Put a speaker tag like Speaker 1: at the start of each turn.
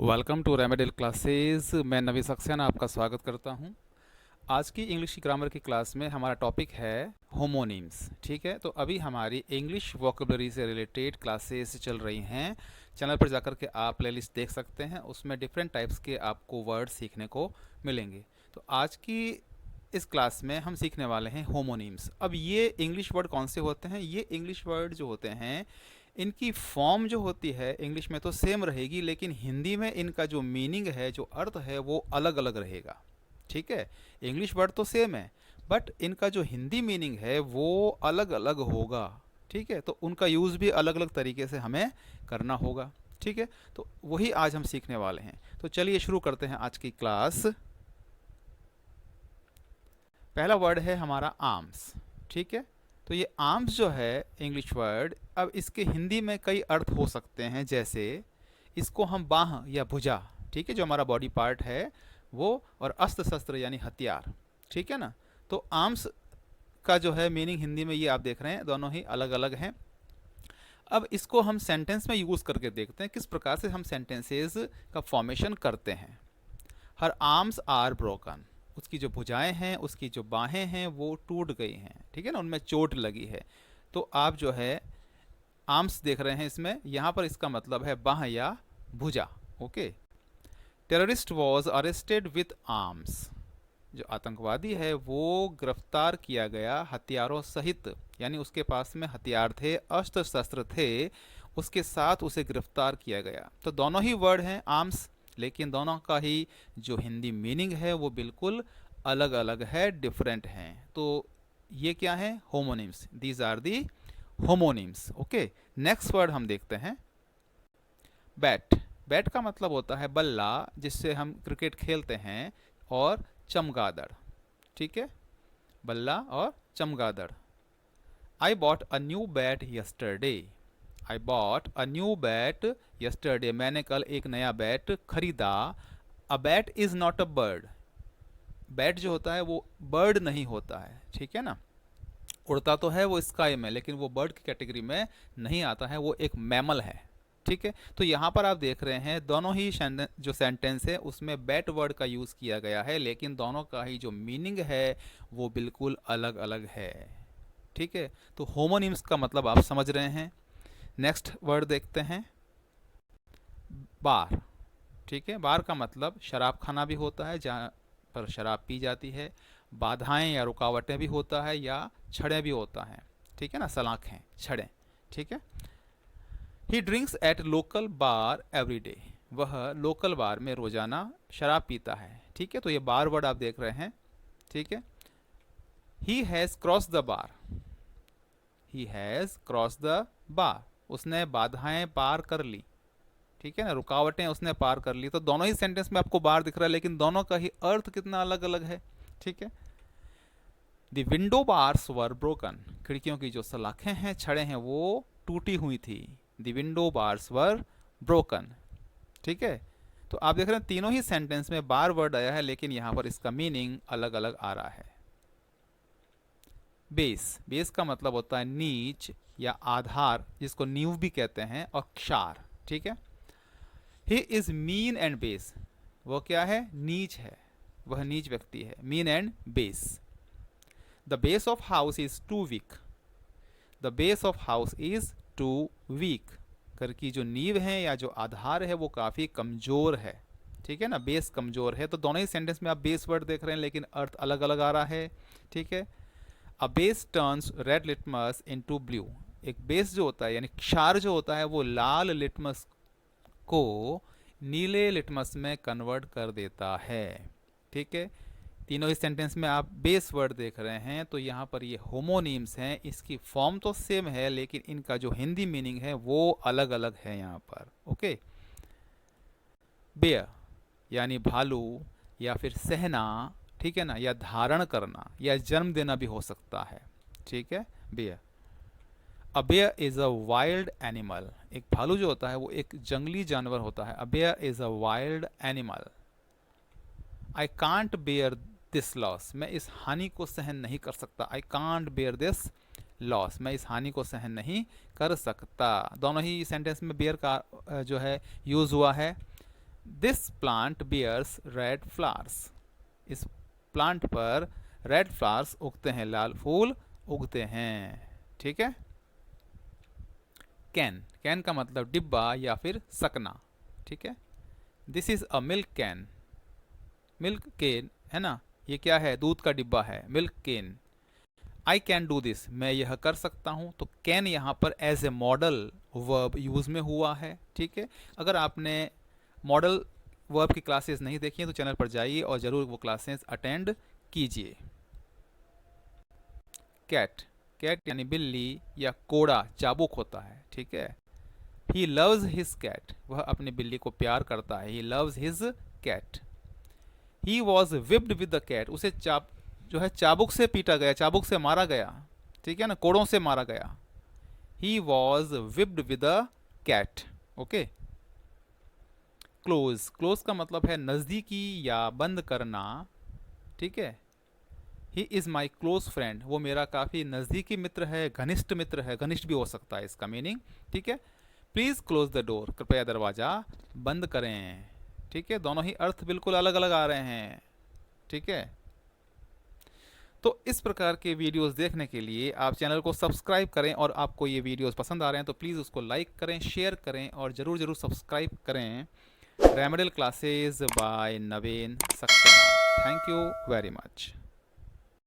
Speaker 1: Welcome to remedial classes. मैं नवी सक्सेना आपका स्वागत करता हूं। आज की इंग्लिश की ग्रामर की क्लास में हमारा टॉपिक है होमोनिम्स। ठीक है, तो अभी हमारी इंग्लिश वोकेबलरी से रिलेटेड क्लासेस चल रही हैं। चैनल पर जाकर के आप प्लेलिस्ट देख सकते हैं, उसमें डिफरेंट टाइप्स के आपको वर्ड सीखने को मिलेंगे। तो आज की इस क्लास में हम सीखने वाले हैं होमोनिम्स। अब ये इंग्लिश वर्ड कौन से होते हैं? ये इंग्लिश वर्ड जो होते हैं, इनकी फॉर्म जो होती है इंग्लिश में तो सेम रहेगी, लेकिन हिंदी में इनका जो मीनिंग है, जो अर्थ है, वो अलग अलग रहेगा। ठीक है, इंग्लिश वर्ड तो सेम है, बट इनका जो हिंदी मीनिंग है वो अलग अलग होगा। ठीक है, तो उनका यूज़ भी अलग अलग तरीके से हमें करना होगा। ठीक है, तो वही आज हम सीखने वाले हैं। तो चलिए शुरू करते हैं आज की क्लास। पहला वर्ड है हमारा आर्म्स। ठीक है, तो ये आर्म्स जो है इंग्लिश वर्ड, अब इसके हिंदी में कई अर्थ हो सकते हैं। जैसे इसको हम बाह या भुजा, ठीक है, जो हमारा बॉडी पार्ट है वो, और अस्त्र शस्त्र यानी हथियार। ठीक है ना, तो आर्म्स का जो है मीनिंग हिंदी में ये आप देख रहे हैं, दोनों ही अलग अलग हैं। अब इसको हम सेंटेंस में यूज़ करके देखते हैं किस प्रकार से हम सेंटेंसेस का फॉर्मेशन करते हैं। हर आर्म्स आर ब्रोकन, उसकी जो भुजाएं हैं, उसकी जो बाहें हैं वो टूट गई हैं। ठीक है ना, उनमें चोट लगी है। तो आप जो है आर्म्स देख रहे हैं इसमें, यहाँ पर इसका मतलब है बाह या भुजा। Okay. Terrorist was arrested with arms, जो आतंकवादी है वो गिरफ्तार किया गया हथियारों सहित, यानी उसके पास में हथियार थे, अस्त्र शस्त्र थे, उसके साथ उसे गिरफ्तार किया गया। तो दोनों ही वर्ड हैं आर्म्स, लेकिन दोनों का ही जो हिंदी मीनिंग है वो बिल्कुल अलग अलग है, डिफरेंट हैं। तो ये क्या है? Homonyms. These are the homonyms. Okay, next word हम देखते हैं बैट। बैट का मतलब होता है बल्ला, जिससे हम क्रिकेट खेलते हैं, और चमगादड़। ठीक है, बल्ला और चमगादड़। I bought a new bat yesterday. I bought a new bat yesterday, मैंने कल एक नया बैट खरीदा। A bat is not a bird. Bat जो होता है वो बर्ड नहीं होता है। ठीक है ना, उड़ता तो है वो स्काई में, लेकिन वो बर्ड की कैटेगरी में नहीं आता है, वो एक मैमल है। ठीक है, तो यहाँ पर आप देख रहे हैं दोनों ही जो सेंटेंस है उसमें बैट वर्ड का यूज़ किया गया है, लेकिन दोनों का ही जो मीनिंग है वो बिल्कुल अलग अलग है। ठीक है, तो होमोनिम्स का मतलब आप समझ रहे हैं। नेक्स्ट वर्ड देखते हैं बार। ठीक है, बार का मतलब शराब खाना भी होता है, जहाँ पर शराब पी जाती है। बाधाएं या रुकावटें भी होता है, या छड़ें भी होता है। ठीक है ना, सलाखें, छड़ें। ठीक है। ही drinks at local bar every day, वह लोकल बार में रोजाना शराब पीता है। ठीक है, तो ये बार वर्ड आप देख रहे हैं। ठीक है। He has cross the bar. He has cross the bar, उसने बाधाएं पार कर ली। ठीक है ना, रुकावटें उसने पार कर ली। तो दोनों ही सेंटेंस में आपको बार दिख रहा है, लेकिन दोनों का ही अर्थ कितना अलग अलग है। ठीक है। The window bars were broken, खिड़कियों की जो सलाखें हैं, छड़ें हैं, वो टूटी हुई थी। The window bars were broken. ठीक है, तो आप देख रहे हैं तीनों ही सेंटेंस में बार वर्ड आया है, लेकिन यहां पर इसका मीनिंग अलग अलग आ रहा है। बेस। बेस का मतलब होता है नीच या आधार, जिसको नींव भी कहते हैं, और क्षार। ठीक है। He is mean and base, वो क्या है? नीच है, वह नीच व्यक्ति है। Mean and base. The base of house is too weak. The base of house is too weak, घर की जो नींव है या जो आधार है वो काफ़ी कमज़ोर है। ठीक है ना, बेस कमज़ोर है। तो दोनों ही सेंटेंस में आप बेस वर्ड देख रहे हैं, लेकिन अर्थ अलग अलग आ रहा है। ठीक है। A base turns red litmus into blue, एक बेस जो होता है यानी क्षार जो होता है वो लाल लिटमस को नीले लिटमस में कन्वर्ट कर देता है। ठीक है, तीनों ही सेंटेंस में आप बेस वर्ड देख रहे हैं। तो यहाँ पर ये होमोनीम्स हैं, इसकी फॉर्म तो सेम है, लेकिन इनका जो हिंदी मीनिंग है वो अलग अलग है यहाँ पर। ओके। बेयर यानी भालू, या फिर सहना। ठीक है ना, या धारण करना, या जन्म देना भी हो सकता है। ठीक है, bear. A bear is a wild animal, एक भालू जो होता है वो एक जंगली जानवर होता है। A bear is a wild animal. I can't bear this loss, मैं इस हानि को सहन नहीं कर सकता। I can't bear this loss, मैं इस हानि को सहन नहीं कर सकता। दोनों ही सेंटेंस में बेयर का जो है यूज हुआ है। This plant bears red flowers. इस प्लांट पर रेड फ्लावर्स उगते हैं, लाल फूल उगते हैं। ठीक है। कैन, कैन का मतलब डिब्बा या फिर सकना। ठीक है। This is a milk can, milk can है ना, ये क्या है, दूध का डिब्बा है, milk can. I can do this, मैं यह कर सकता हूँ। तो कैन यहाँ पर as a modal verb use में हुआ है। ठीक है। अगर आपने मॉडल वर्ब की क्लासेस नहीं देखी हैं तो चैनल पर जाइए और ज़रूर वो क्लासेस अटेंड कीजिए। कैट, कैट यानी बिल्ली या कोड़ा, चाबुक होता है। ठीक है। ही लव्स हिज कैट, वह अपनी बिल्ली को प्यार करता है। He loves his cat. He was whipped with the cat, उसे जो है चाबुक से पीटा गया, चाबुक से मारा गया। ठीक है ना, कोड़ों से मारा गया। He was whipped with the cat. Okay. Close, close का मतलब है नज़दीकी या बंद करना। ठीक है। He is my close friend, वो मेरा काफ़ी नज़दीकी मित्र है, घनिष्ठ मित्र है, घनिष्ठ भी हो सकता है इसका मीनिंग। ठीक है। प्लीज़ क्लोज द डोर, कृपया दरवाज़ा बंद करें। ठीक है। दोनों ही अर्थ बिल्कुल अलग अलग आ रहे हैं। ठीक है। तो इस प्रकार के वीडियोस देखने के लिए आप चैनल को सब्सक्राइब करें, और आपको ये वीडियोस पसंद आ रहे हैं तो प्लीज़ उसको लाइक करें, शेयर करें और ज़रूर ज़रूर सब्सक्राइब करें remedial classes bye Naveen Saxena. Thank you very much.